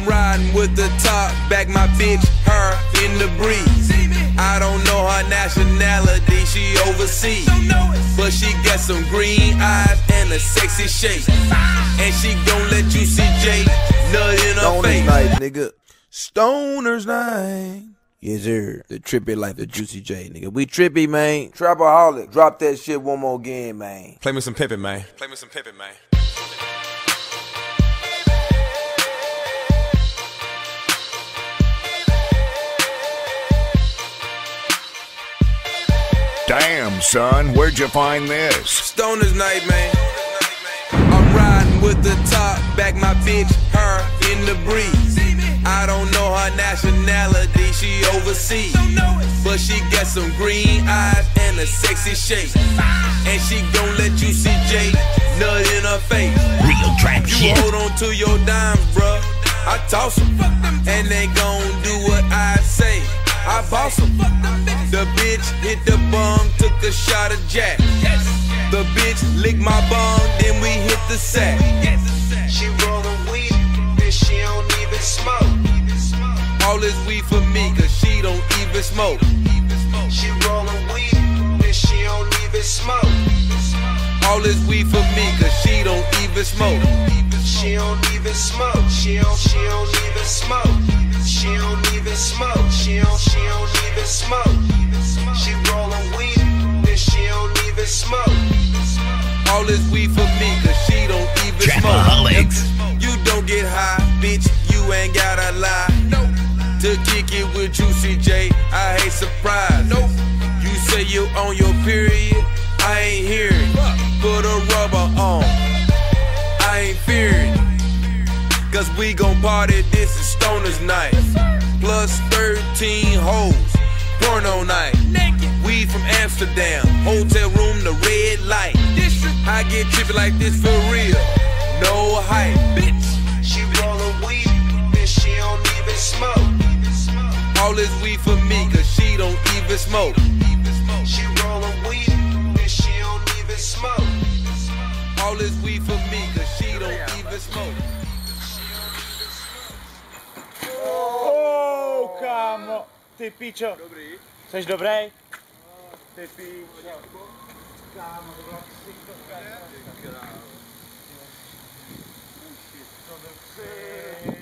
riding with the top back, my bitch, her in the breeze. I don't know her nationality, she overseas, but she got some green eyes and a sexy shape, and she gon' let you see Jay nut in her face. Stoner's night, nigga. Stoner's night. Yes, sir. The trippy life, the Juicy J, nigga. We trippy, man. Trapaholic. Drop that shit one more again, man. Play me some Pippin, man. Play me some Pippin, man. Damn, son, where'd you find this? Stoner's night, man. I'm riding with the top back, my bitch, her in the breeze. I don't know her nationality, she overseas, but she got some green eyes and a sexy shape, and she gon' let you see Jay nut in her face. Real trap shit. You hold on to your dimes, bruh. I toss them, and they gon' do what I say. I boss them. The bitch hit the bong, took a shot of Jack. The bitch licked my bong, then we hit the sack. She rollin' weed, bitch, she don't even smoke. All this weed for me, cause she don't even smoke. She rollin' weed, bitch, she don't even smoke. All this weed for me, cause she don't even smoke. She don't even smoke. She don't even smoke. She don't even smoke. She don't even smoke. She rollin' weed, bitch, she don't even smoke. All this weed for me, cause she don't even Trapaholics. smoke. You don't get high, bitch, you ain't gotta lie. To kick it with Juicy J, I hate surprise. You say you on your period, I ain't hearing. Put a rubber on, I ain't fearing. Cause we gon' party, this is Stoner's night. Plus 13 hoes, porno night. Weed from Amsterdam, hotel room, the red light. I get trippy like this for real, no hype, bitch. She rollin' weed, bitch, she don't even smoke. All this weed for me, cause she don't even smoke. She rollin' weed, bitch, she don't even smoke. All this weed for me, cause she don't even smoke. Oh, kámo, ty pičo. Dobrý. Jseš dobrý? Ty pičo. Kámo, to byla ksichtovka. Ty krávo. To byl ksicht.